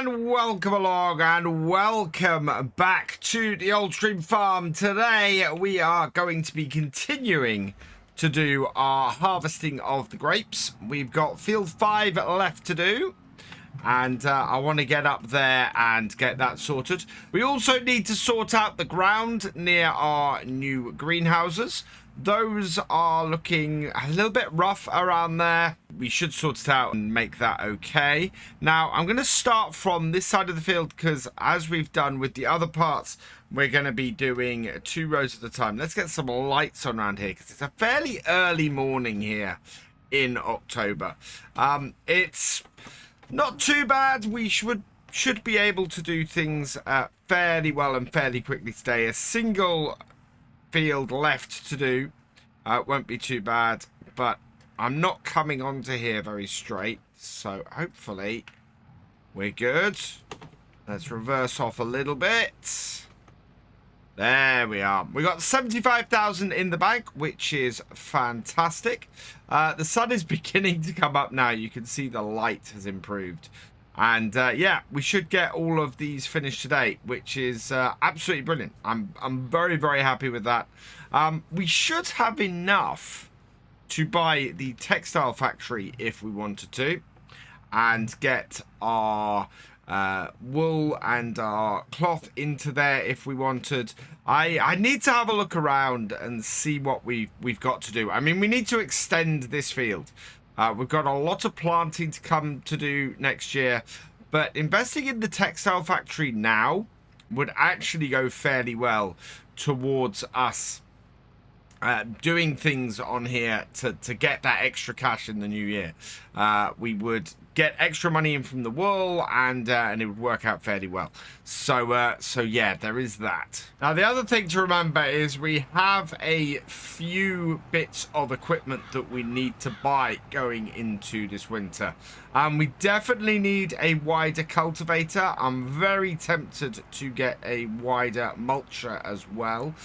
and welcome along and welcome back to the Old Stream Farm. Today we are going to be continuing to do our harvesting of the grapes. We've got field 5 left to do, and I want to get up there and get that sorted. We also need to sort out the ground near our new greenhouses. Those are looking a little bit rough around there. We should sort it out and make that okay. Now, I'm going to start from this side of the field because as we've done with the other parts, we're going to be doing 2 rows at a time. Let's get some lights on around here because it's a fairly early morning here in October. It's not too bad. We should be able to do things fairly well and fairly quickly today. A single field left to do. Won't be too bad, but I'm not coming onto here very straight, so hopefully we're good. Let's reverse off a little bit. There we are. We got 75,000 in the bank, which is fantastic. The sun is beginning to come up now. You can see the light has improved. And yeah, we should get all of these finished today, which is absolutely brilliant. I'm very, very happy with that. We should have enough to buy the textile factory if we wanted to, and get our wool and our cloth into there if we wanted. I need to have a look around and see what we've got to do. I mean, we need to extend this field. We've got a lot of planting to come to do next year, but investing in the textile factory now would actually go fairly well towards us doing things on here to get that extra cash in the new year. We would get extra money in from the wool, and it would work out fairly well. So yeah, there is that. Now, the other thing to remember is we have a few bits of equipment that we need to buy going into this winter. We definitely need a wider cultivator. I'm very tempted to get a wider mulcher as well.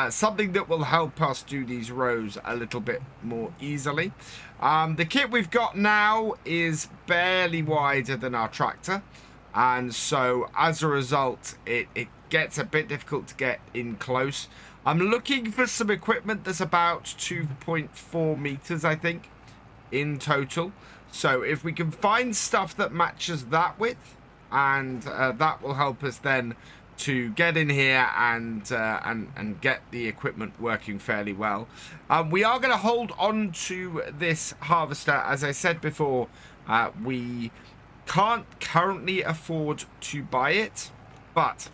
Something that will help us do these rows a little bit more easily. The kit we've got now is barely wider than our tractor, and so as a result it gets a bit difficult to get in close. I'm looking for some equipment that's about 2.4 meters, I think, in total. So if we can find stuff that matches that width, and that will help us then to get in here and get the equipment working fairly well. We are going to hold on to this harvester. As I said before, we can't currently afford to buy it, but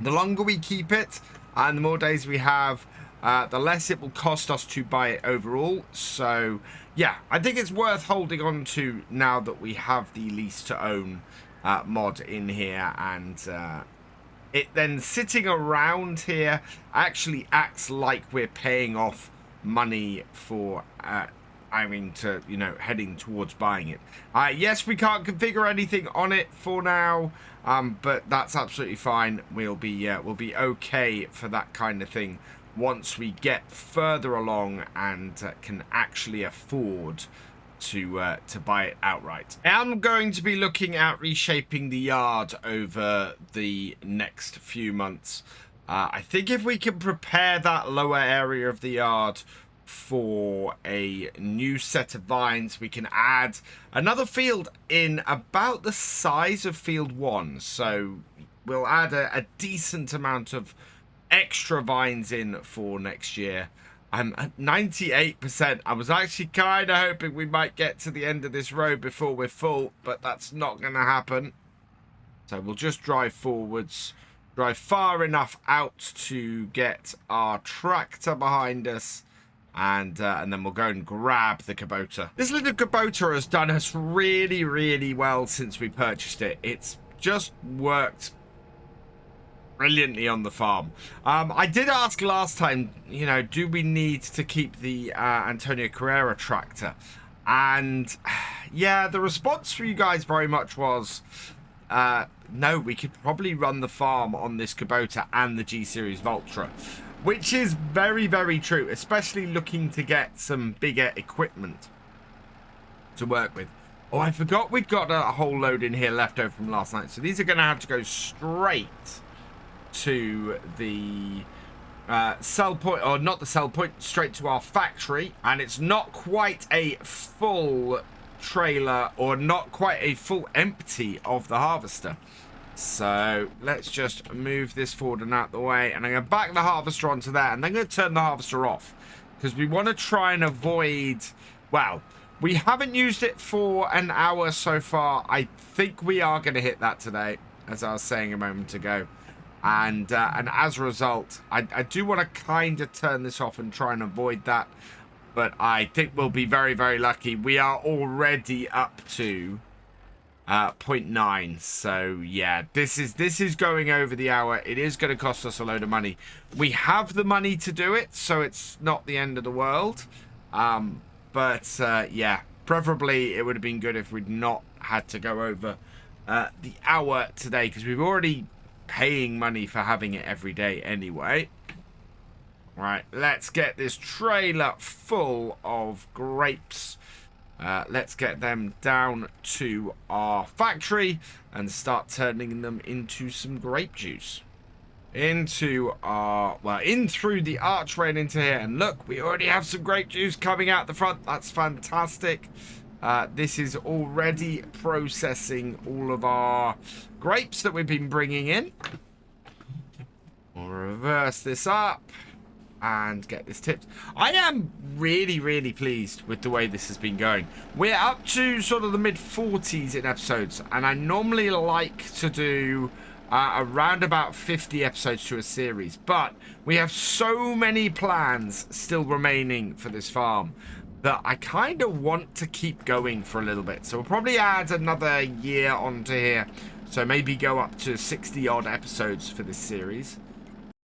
the longer we keep it and the more days we have, the less it will cost us to buy it overall. So yeah, I think it's worth holding on to now that we have the lease to own mod in here, and it then sitting around here actually acts like we're paying off money for heading towards buying it. Yes, we can't configure anything on it for now, but that's absolutely fine. We'll be okay for that kind of thing once we get further along and can actually afford to buy it outright. I'm going to be looking at reshaping the yard over the next few months. I think if we can prepare that lower area of the yard for a new set of vines, we can add another field in about the size of field 1. So we'll add a decent amount of extra vines in for next year. I'm at 98%. I was actually kind of hoping we might get to the end of this road before we're full, but that's not going to happen. So we'll just drive forwards, drive far enough out to get our tractor behind us, and then we'll go and grab the Kubota. This little Kubota has done us really, really well since we purchased it. It's just worked brilliantly on the farm. I did ask last time, do we need to keep the Antonio Carrera tractor? And yeah, the response from you guys very much was, no, we could probably run the farm on this Kubota and the G Series Vultra, which is very, very true, especially looking to get some bigger equipment to work with. Oh, I forgot we'd got a whole load in here left over from last night. So these are going to have to go straight to the sell point, or not the sell point, straight to our factory. And it's not quite a full trailer, or not quite a full empty of the harvester. So let's just move this forward and out the way. And I'm going to back the harvester onto that. And then I'm going to turn the harvester off. Because we want to try and avoid... Well, we haven't used it for an hour so far. I think we are going to hit that today, as I was saying a moment ago. And as a result, I do want to kind of turn this off and try and avoid that. But I think we'll be very, very lucky. We are already up to... 0.9. So yeah, this is going over the hour. It is going to cost us a load of money. We have the money to do it, so it's not the end of the world. But yeah, preferably it would have been good if we'd not had to go over the hour today, because we've already paying money for having it every day anyway. Right, let's get this trailer full of grapes. Let's get them down to our factory and start turning them into some grape juice. Into our, well, in through the archway and into here. And look, we already have some grape juice coming out the front. That's fantastic. This is already processing all of our grapes that we've been bringing in. We'll reverse this up and get this tipped. I am really, really pleased with the way this has been going. We're up to sort of the mid-40s in episodes, and I normally like to do around about 50 episodes to a series, but we have so many plans still remaining for this farm that I kind of want to keep going for a little bit. So we'll probably add another year onto here, so maybe go up to 60 odd episodes for this series.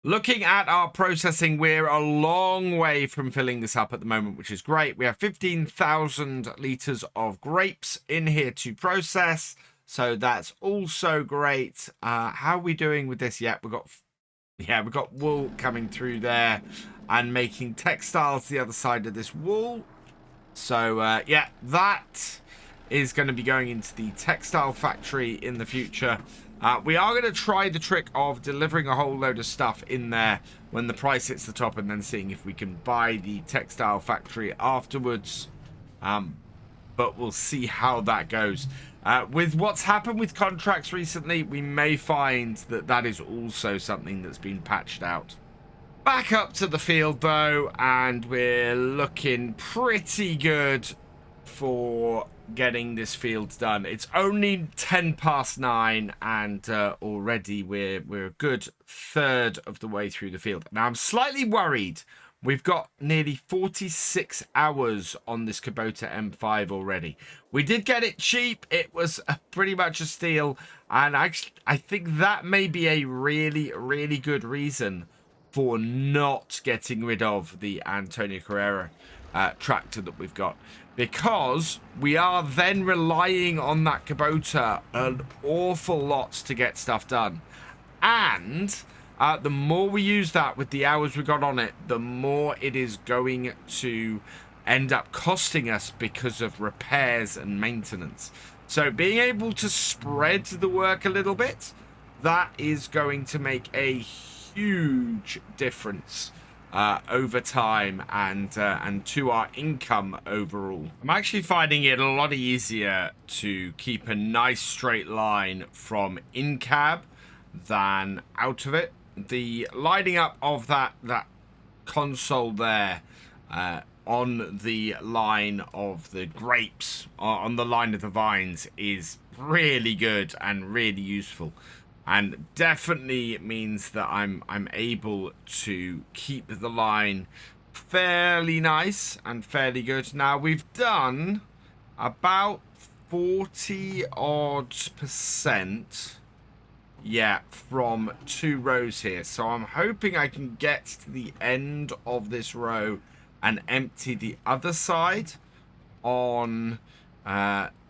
Looking at our processing, we're a long way from filling this up at the moment, which is great. We have 15,000 litres of grapes in here to process, so that's also great. How are we doing with this yet? We've got wool coming through there and making textiles the other side of this wool. So, yeah, that is going to be going into the textile factory in the future. We are going to try the trick of delivering a whole load of stuff in there when the price hits the top, and then seeing if we can buy the textile factory afterwards. But we'll see how that goes. With what's happened with contracts recently, we may find that that is also something that's been patched out. Back up to the field though, and we're looking pretty good for getting this field done. It's only 9:10 and already we're a good third of the way through the field. Now I'm slightly worried. We've got nearly 46 hours on this Kubota M5 already. We did get it cheap. It was pretty much a steal, and actually I think that may be a really, really good reason for not getting rid of the Antonio Carrera tractor that we've got, because we are then relying on that Kubota an awful lot to get stuff done. And the more we use that with the hours we got on it, the more it is going to end up costing us because of repairs and maintenance. So being able to spread the work a little bit, that is going to make a huge difference over time and to our income overall. I'm actually finding it a lot easier to keep a nice straight line from in cab than out of it. The lining up of that console there on the line of the grapes, on the line of the vines, is really good and really useful. And definitely means that I'm able to keep the line fairly nice and fairly good. Now we've done about 40 odd %, yeah, from 2 rows here. So I'm hoping I can get to the end of this row and empty the other side on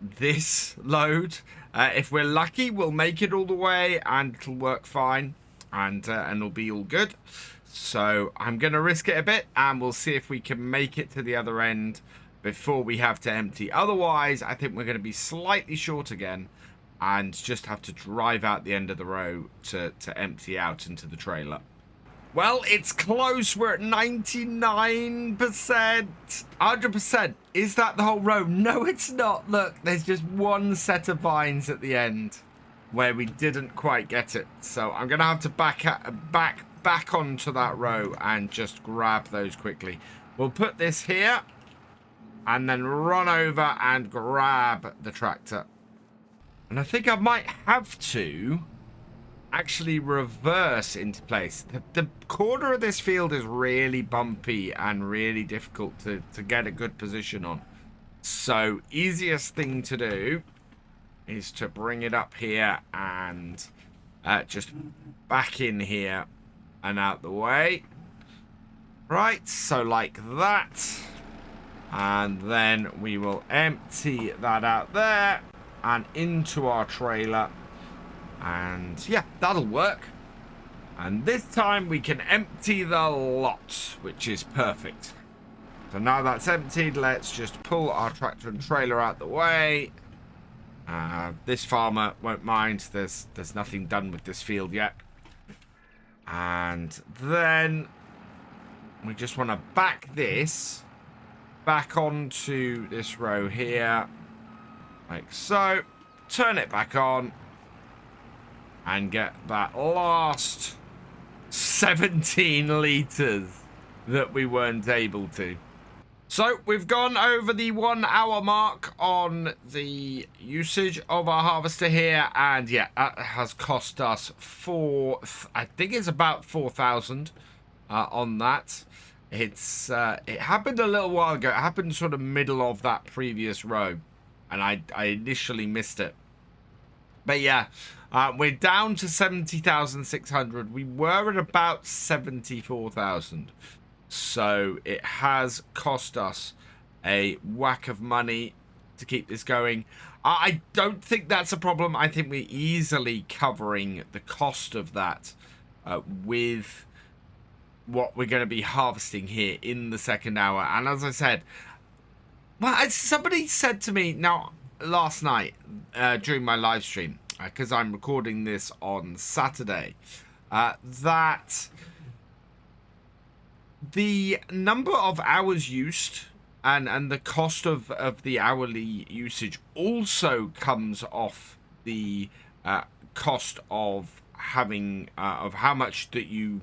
this load. If we're lucky, we'll make it all the way and it'll work fine, and it'll be all good. So I'm going to risk it a bit and we'll see if we can make it to the other end before we have to empty. Otherwise, I think we're going to be slightly short again and just have to drive out the end of the row to empty out into the trailer. Well, it's close. We're at 99%. 100%. Is that the whole row? No, it's not. Look, there's just one set of vines at the end where we didn't quite get it. So I'm going to have to back onto that row and just grab those quickly. We'll put this here and then run over and grab the tractor. And I think I might have to actually reverse into place. The corner of this field is really bumpy and really difficult to get a good position on. So easiest thing to do is to bring it up here and just back in here and out the way. Right, so like that. And then we will empty that out there and into our trailer. And yeah, that'll work. And this time we can empty the lot, which is perfect. So now that's emptied, let's just pull our tractor and trailer out the way. This farmer won't mind. There's nothing done with this field yet. And then we just want to back this back onto this row here, like so. Turn it back on and get that last 17 litres that we weren't able to. So we've gone over the 1 hour mark on the usage of our harvester here, and yeah, that has cost us I think it's about 4,000 on that. It happened a little while ago. It happened sort of middle of that previous row, and I initially missed it. But yeah, we're down to 70,600. We were at about 74,000. So it has cost us a whack of money to keep this going. I don't think that's a problem. I think we're easily covering the cost of that with what we're going to be harvesting here in the second hour. And as I said, well, somebody said to me now last night during my live stream, because I'm recording this on Saturday, that the number of hours used and the cost of the hourly usage also comes off the cost of having of how much that you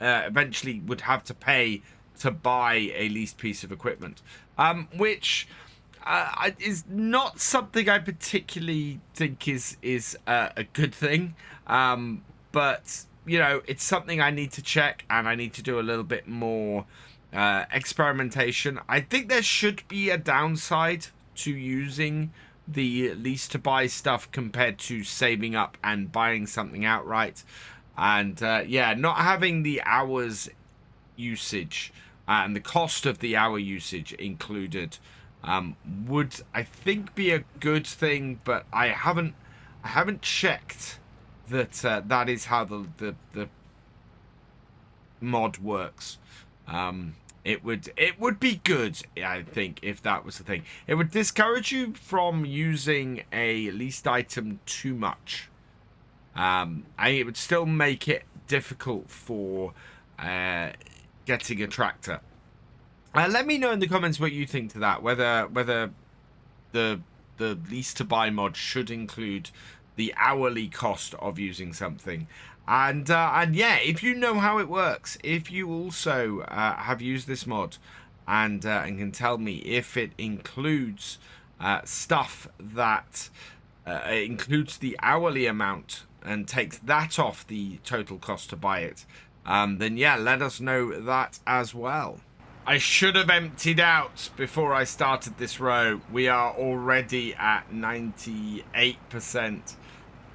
eventually would have to pay to buy a leased piece of equipment, which is not something I particularly think is a good thing, but you know, it's something I need to check, and I need to do a little bit more experimentation. I think there should be a downside to using the lease to buy stuff compared to saving up and buying something outright. And yeah, not having the hours usage and the cost of the hour usage included would, I think, be a good thing, but I haven't checked that that is how the mod works. It would be good, I think, if that was the thing. It would discourage you from using a leased item too much. And it would still make it difficult for getting a tractor. Let me know in the comments what you think to that. Whether the lease to buy mod should include the hourly cost of using something, and yeah, if you know how it works, if you also have used this mod and can tell me if it includes stuff that includes the hourly amount and takes that off the total cost to buy it, then yeah, let us know that as well. I should have emptied out before I started this row. We are already at 98%.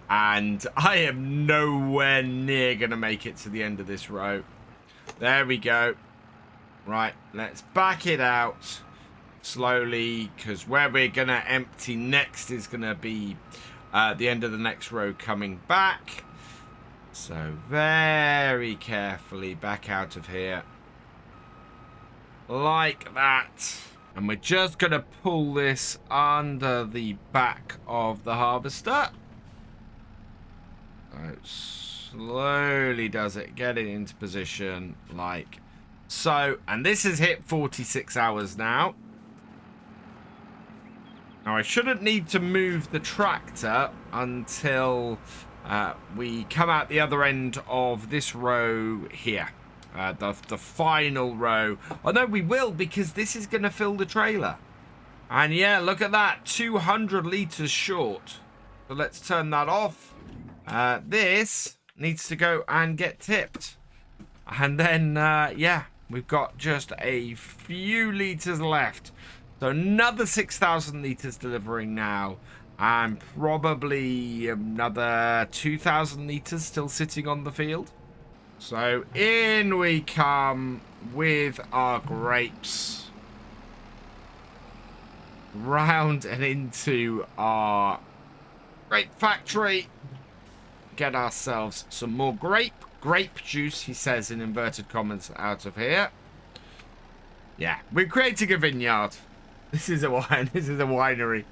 And I am nowhere near going to make it to the end of this row. There we go. Right, let's back it out slowly, because where we're going to empty next is going to be the end of the next row coming back. So very carefully back out of here. Like that. And we're just going to pull this under the back of the harvester. So slowly does it, get it into position like so. And this has hit 46 hours now. Now I shouldn't need to move the tractor until we come out the other end of this row here. The final row. Oh no, we will, because this is going to fill the trailer. And yeah, look at that, 200 litres short. So let's turn that off. This needs to go and get tipped. And then, yeah, we've got just a few litres left. So another 6,000 litres delivering now. And probably another 2,000 litres still sitting on the field. So in we come with our grapes. Round and into our grape factory. Get ourselves some more grape juice, he says in inverted commas out of here. Yeah, we're creating a vineyard. This is a wine. This is a winery.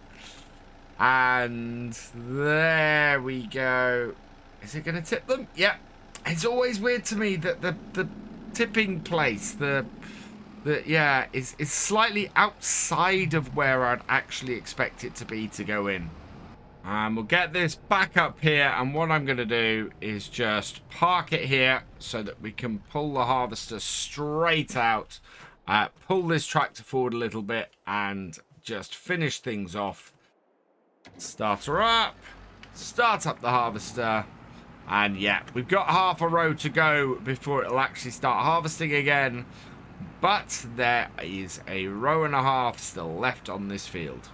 And there we go. Is it going to tip them? Yep. It's always weird to me that the tipping place, yeah, is slightly outside of where I'd actually expect it to be to go in. And we'll get this back up here, and what I'm going to do is just park it here so that we can pull the harvester straight out, pull this tractor forward a little bit, and just finish things off. Start her up, start up the harvester. And yeah, we've got half a row to go before it'll actually start harvesting again. But there is a row and a half still left on this field.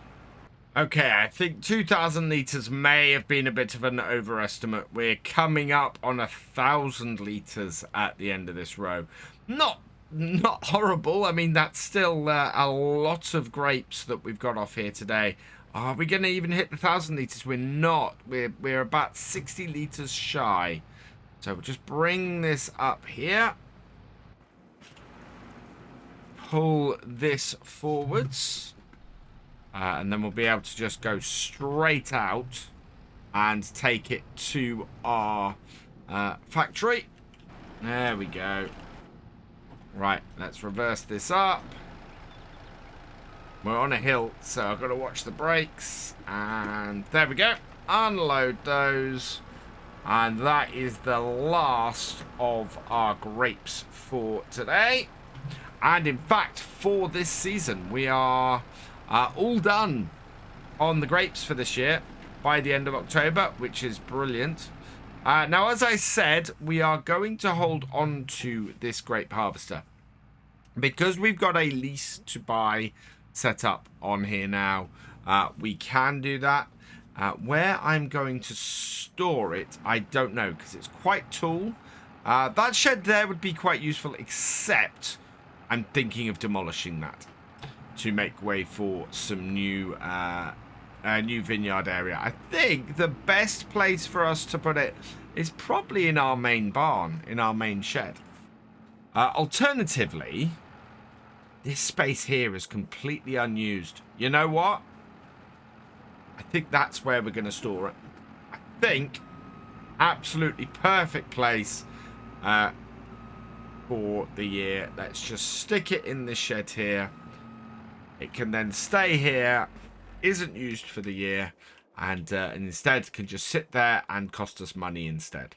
Okay, I think 2,000 litres may have been a bit of an overestimate. We're coming up on 1,000 litres at the end of this row. Not horrible. I mean, that's still a lot of grapes that we've got off here today. Are we going to even hit the 1,000 litres? We're not. We're about 60 litres shy. So we'll just bring this up here. Pull this forwards. And then we'll be able to just go straight out and take it to our factory. There we go. Right, let's reverse this up. We're on a hill, so I've got to watch the brakes. And there we go. Unload those. And that is the last of our grapes for today. And in fact, for this season, we are all done on the grapes for this year by the end of October, which is brilliant. Now, as I said, we are going to hold on to this grape harvester because we've got a lease to buy set up on here now. We can do that. Where I'm going to store it, I don't know, because it's quite tall. That shed there would be quite useful, except I'm thinking of demolishing that to make way for some new vineyard area. I think the best place for us to put it is probably in our main barn, in our main shed. Alternatively, this space here is completely unused. You know what? I think that's where we're going to store it. I think absolutely perfect place for the year. Let's just stick it in the shed here. It can then stay here, isn't used for the year, and instead can just sit there and cost us money instead.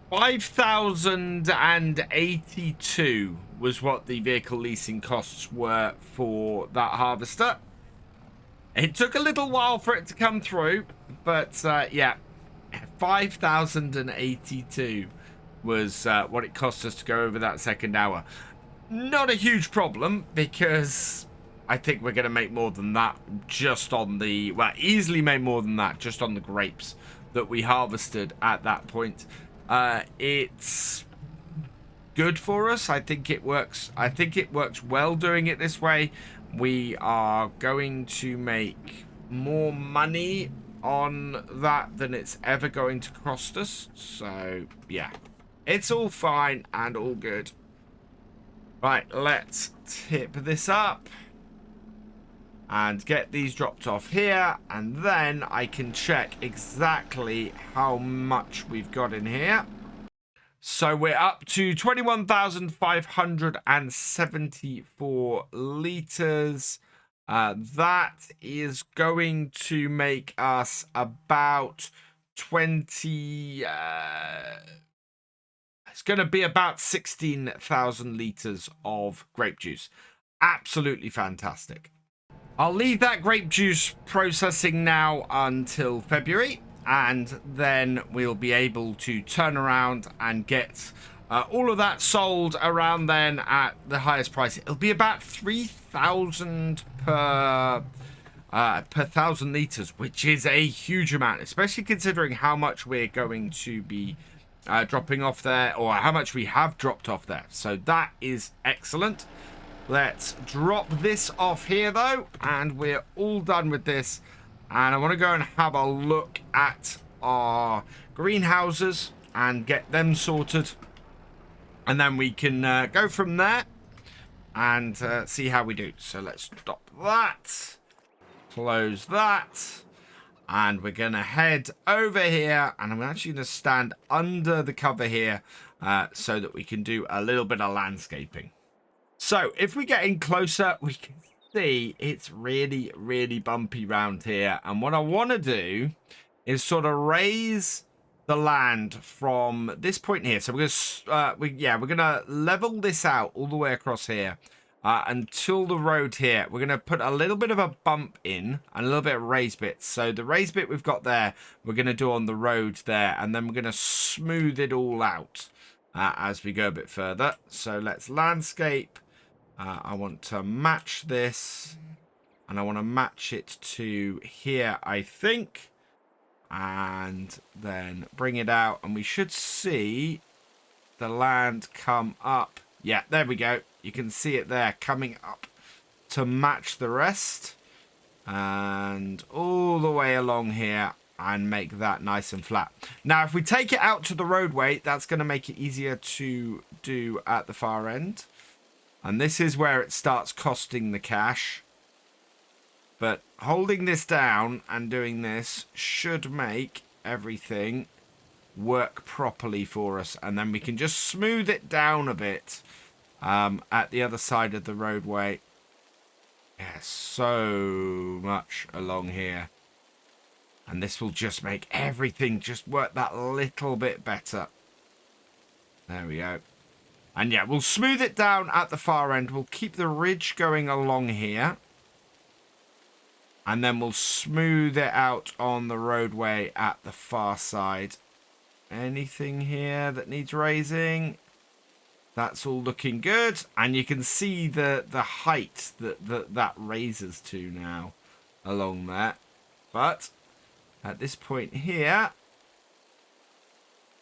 5,082 was what the vehicle leasing costs were for that harvester. It took a little while for it to come through, but yeah, 5,082 was what it cost us to go over that second hour. Not a huge problem, because I think we're going to make more than that just on the, well, easily make more than that just on the grapes that we harvested at that point. It's good for us. I think it works. I think it works well doing it this way. We are going to make more money on that than it's ever going to cost us. So, yeah, it's all fine and all good. Right, let's tip this up. and get these dropped off here, and then I can check exactly how much we've got in here. So we're up to 21,574 liters. That is going to make us about 20... it's going to be about 16,000 liters of grape juice. Absolutely fantastic. I'll leave that grape juice processing now until February, and then we'll be able to turn around and get all of that sold around then at the highest price. It'll be about 3,000 per 1,000 liters, which is a huge amount, especially considering how much we're going to be dropping off there, or how much we have dropped off there. So that is excellent. Let's drop this off here, though, and we're all done with this. And I want to go and have a look at our greenhouses and get them sorted. And then we can go from there and see how we do. So let's stop that. Close that. And we're going to head over here. And I'm actually going to stand under the cover here so that we can do a little bit of landscaping. So if we get in closer, we can see it's really, really bumpy round here. And what I want to do is sort of raise the land from this point here. So we're going to level this out all the way across here until the road here. We're going to put a little bit of a bump in and a little bit of raised bits. So the raised bit we've got there, we're going to do on the road there. And then we're going to smooth it all out as we go a bit further. So let's landscape. I want to match this, and I want to match it to here, I think, and then bring it out, and we should see the land come up. Yeah, there we go. You can see it there coming up to match the rest, and all the way along here, and make that nice and flat. Now, if we take it out to the roadway, that's going to make it easier to do at the far end. And this is where it starts costing the cash. But holding this down and doing this should make everything work properly for us. And then we can just smooth it down a bit at the other side of the roadway. Yeah, so much along here. And this will just make everything just work that little bit better. There we go. And yeah, we'll smooth it down at the far end. We'll keep the ridge going along here. And then we'll smooth it out on the roadway at the far side. Anything here that needs raising? That's all looking good. And you can see the height that raises to now along there. But at this point here,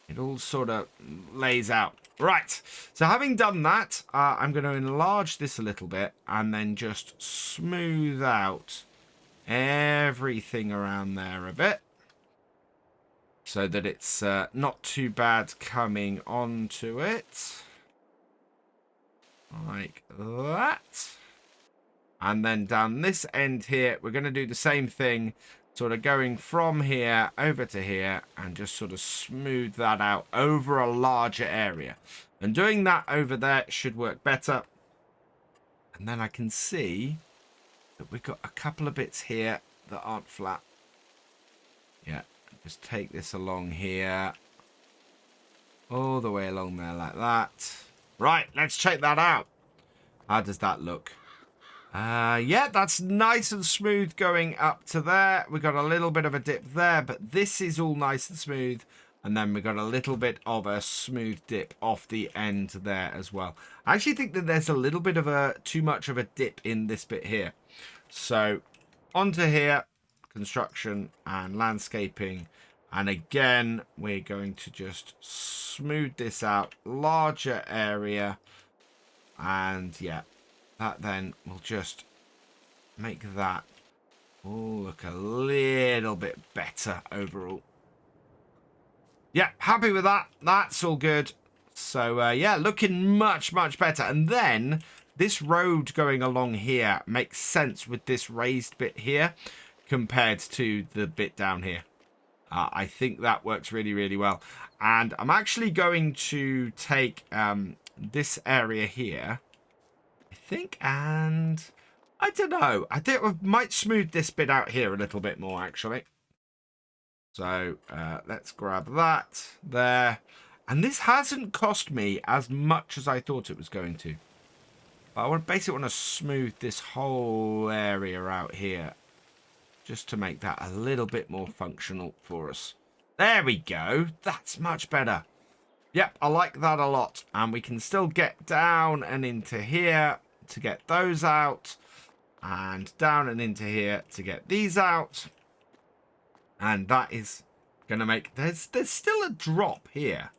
it all sort of lays out. Right, so having done that, I'm going to enlarge this a little bit and then just smooth out everything around there a bit so that it's not too bad coming onto it. Like that. And then down this end here, we're going to do the same thing, sort of going from here over to here and just sort of smooth that out over a larger area. And doing that over there should work better. And then I can see that we've got a couple of bits here that aren't flat. Yeah, just take this along here. All the way along there like that. Right, let's check that out. How does that look? Yeah, that's nice and smooth going up to there. We've got a little bit of a dip there, but this is all nice and smooth. And then we've got a little bit of a smooth dip off the end there as well. I actually think that there's a little bit of too much of a dip in this bit here. So onto here, construction and landscaping. And again, we're going to just smooth this out, larger area. And yeah, that then will just make that all look a little bit better overall. Yeah, happy with that. That's all good. So yeah, looking much, much better. And then this road going along here makes sense with this raised bit here compared to the bit down here. I think that works really, really well. And I'm actually going to take this area here, I think, and I don't know. I think I might smooth this bit out here a little bit more, actually. So let's grab that there. And this hasn't cost me as much as I thought it was going to. But I basically want to smooth this whole area out here, just to make that a little bit more functional for us. There we go. That's much better. Yep, I like that a lot. And we can still get down and into here to get those out. And down and into here to get these out. And that is going to make... There's still a drop here.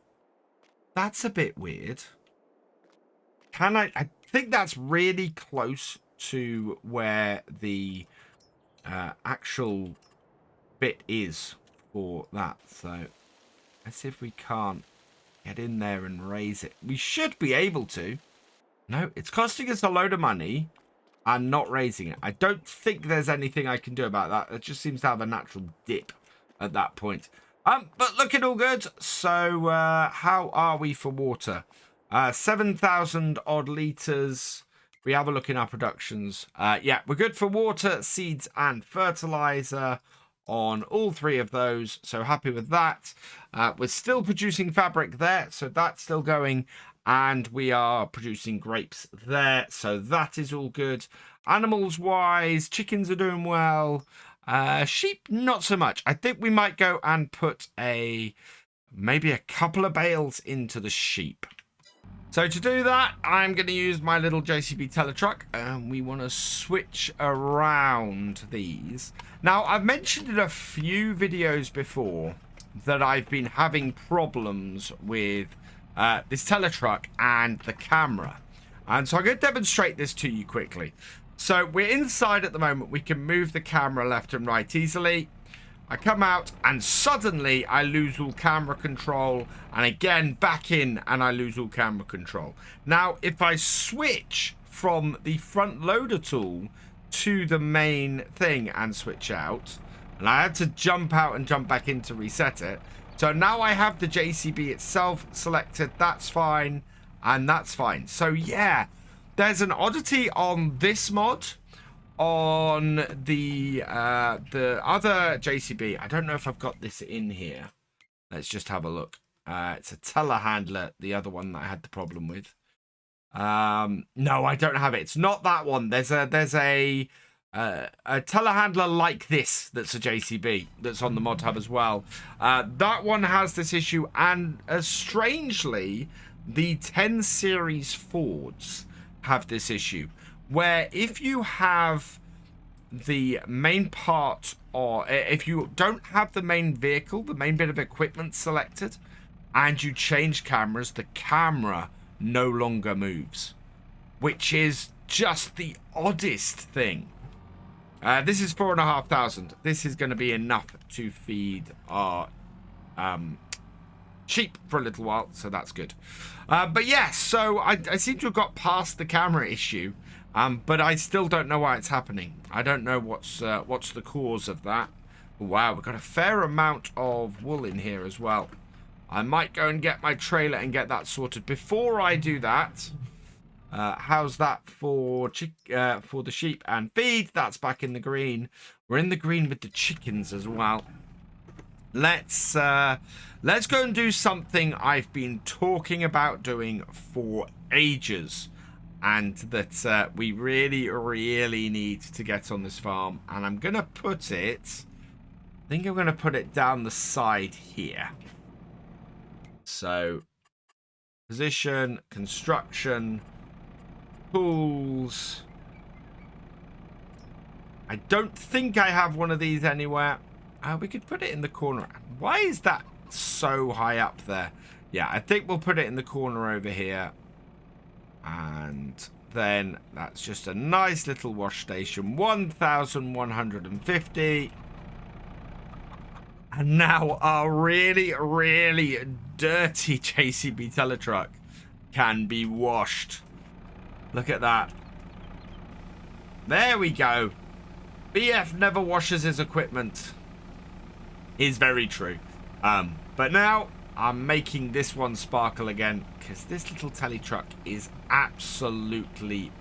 That's a bit weird. I think that's really close to where the... actual bit is for that. So let's see if we can't get in there and raise it. We should be able to. No, it's costing us a load of money and not raising it. I don't think there's anything I can do about that. It just seems to have a natural dip at that point. But looking all good. So how are we for water? 7,000 odd litres. We have a look in our productions. Yeah, we're good for water, seeds, and fertilizer on all three of those. So happy with that. We're still producing fabric there, so that's still going. And we are producing grapes there, so that is all good. Animals-wise, chickens are doing well. Sheep, not so much. I think we might go and put maybe a couple of bales into the sheep. So to do that, I'm going to use my little JCB Teletruck, and we want to switch around these. Now, I've mentioned in a few videos before that I've been having problems with this Teletruck and the camera. And so I'm going to demonstrate this to you quickly. So we're inside at the moment. We can move the camera left and right easily. I come out and suddenly I lose all camera control, and again back in and I lose all camera control. Now if I switch from the front loader tool to the main thing and switch out, and I had to jump out and jump back in to reset it. So now I have the JCB itself selected. That's fine, and that's fine. So yeah, there's an oddity on this mod. On the other JCB, I don't know if I've got this in here. Let's just have a look. It's a telehandler, the other one that I had the problem with. No, I don't have it. It's not that one. There's a telehandler like this that's a JCB that's on the mod hub as well. That one has this issue, and strangely, the 10 series Fords have this issue, where if you have the main part, or if you don't have the main vehicle, the main bit of equipment selected, and you change cameras, the camera no longer moves, which is just the oddest thing. This is 4,500. This is going to be enough to feed our sheep for a little while, so that's good. But yeah, so I seem to have got past the camera issue. But I still don't know why it's happening. I don't know what's the cause of that. Wow, we've got a fair amount of wool in here as well. I might go and get my trailer and get that sorted. Before I do that, how's that for the sheep and feed? That's back in the green. We're in the green with the chickens as well. Let's go and do something I've been talking about doing for ages. And that we really, really need to get on this farm. And I'm going to put it... I think I'm going to put it down the side here. So, position, construction, tools. I don't think I have one of these anywhere. We could put it in the corner. Why is that so high up there? Yeah, I think we'll put it in the corner over here. And then that's just a nice little wash station. 1,150. And now our really, really dirty JCB Teletruck can be washed. Look at that. There we go. BF never washes his equipment. Is very true. But now I'm making this one sparkle again because this little tele truck is absolutely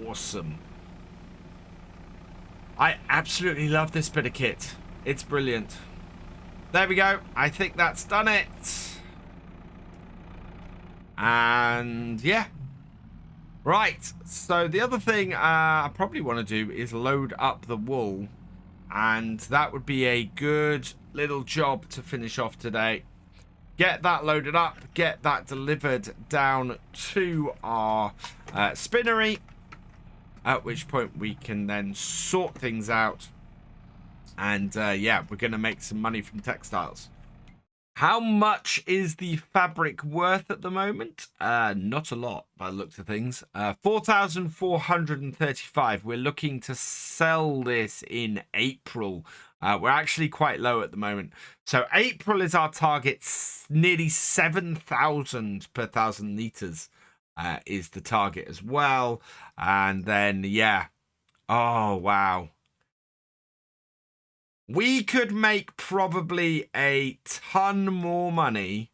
awesome. I absolutely love this bit of kit. It's brilliant. There we go. I think that's done it. And yeah. Right. So the other thing I probably want to do is load up the wool. And that would be a good little job to finish off today. Get that loaded up. Get that delivered down to our spinnary. At which point we can then sort things out. And yeah, we're going to make some money from textiles. How much is the fabric worth at the moment? Not a lot by the looks of things. 4,435. We're looking to sell this in April. We're actually quite low at the moment. So April is our target. Nearly 7,000 per 1,000 liters is the target as well. And then, yeah. Oh, wow. We could make probably a ton more money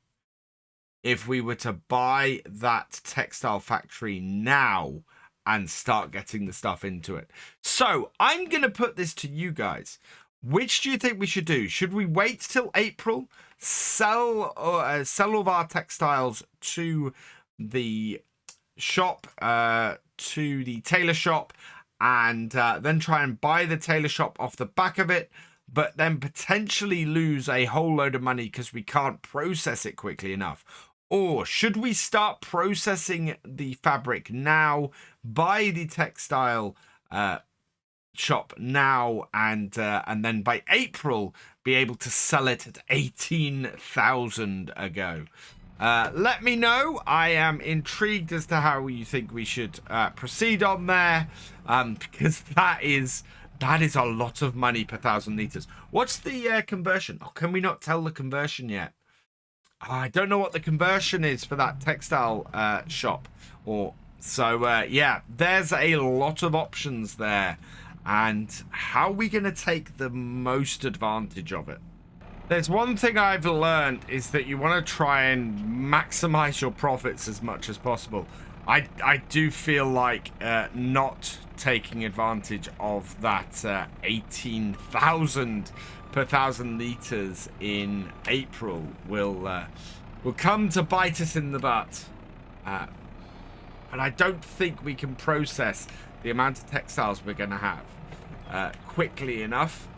if we were to buy that textile factory now and start getting the stuff into it. So I'm going to put this to you guys. Which do you think we should do? Should we wait till April, sell all of our textiles to the shop, to the tailor shop, and then try and buy the tailor shop off the back of it, but then potentially lose a whole load of money because we can't process it quickly enough? Or should we start processing the fabric now, buy the textile shop now, and then by April be able to sell it at 18,000 a go? Let me know. I am intrigued as to how you think we should proceed on there, because that is a lot of money per 1,000 liters. What's the conversion? Oh, can we not tell the conversion yet? Oh, I don't know what the conversion is for that textile shop. Yeah, there's a lot of options there. And how are we going to take the most advantage of it? There's one thing I've learned is that you want to try and maximize your profits as much as possible. I do feel like not taking advantage of that 18,000 per 1,000 liters in April will come to bite us in the butt. And I don't think we can process the amount of textiles we're going to have quickly enough.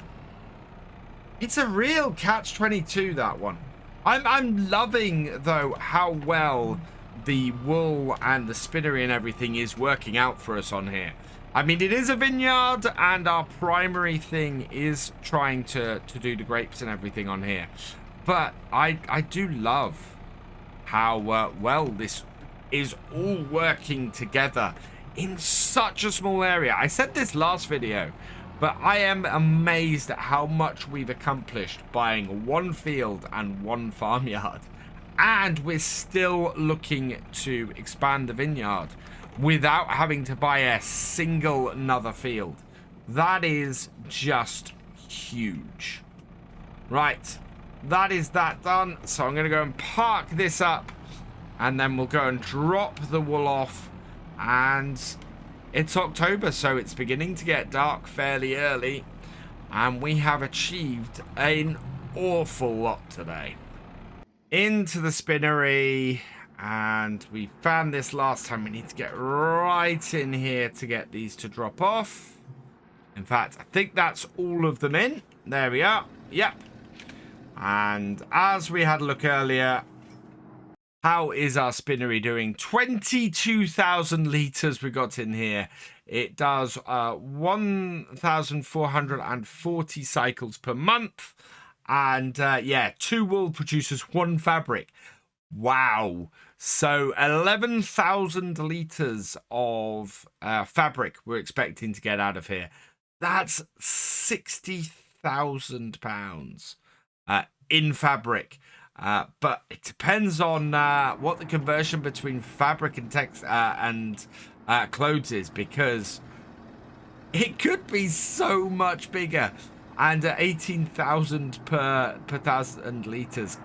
It's a real catch-22, that one. I'm loving, though, how well the wool and the spinnery and everything is working out for us on here. I mean, it is a vineyard, and our primary thing is trying to do the grapes and everything on here. But I do love how well this is all working together in such a small area. I said this last video, but I am amazed at how much we've accomplished buying one field and one farmyard. And we're still looking to expand the vineyard without having to buy a single another field. That is just huge. Right, that is that done. So I'm going to go and park this up, and then we'll go and drop the wool off. And it's October, so it's beginning to get dark fairly early, and we have achieved an awful lot today. Into the spinnery, and we found this last time. We need to get right in here to get these to drop off. In fact, I think that's all of them in. There we are. Yep. And as we had a look earlier, how is our spinnery doing? 22,000 liters we got in here. It does 1,440 cycles per month. And yeah, 2 wool produces 1 fabric. Wow. So 11,000 liters of fabric we're expecting to get out of here. That's £60,000 in fabric. But it depends on what the conversion between fabric and closes, because it could be so much bigger. And 18,000 per 1,000 liters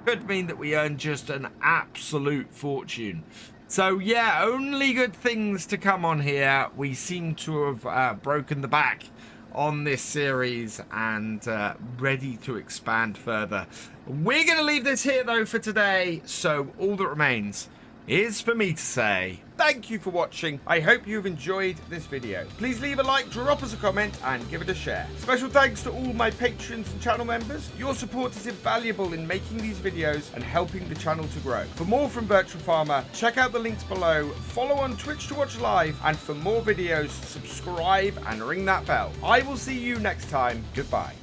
could mean that we earn just an absolute fortune. So yeah, only good things to come on here. We seem to have broken the back on this series and ready to expand further. We're going to leave this here though for today, so all that remains is for me to say thank you for watching. I hope you've enjoyed this video. Please leave a like, drop us a comment, and give it a share. Special thanks to all my patrons and channel members. Your support is invaluable in making these videos and helping the channel to grow. For more from Virtual Farmer, check out the links below, follow on Twitch to watch live, and for more videos, subscribe and ring that bell. I will see you next time. Goodbye.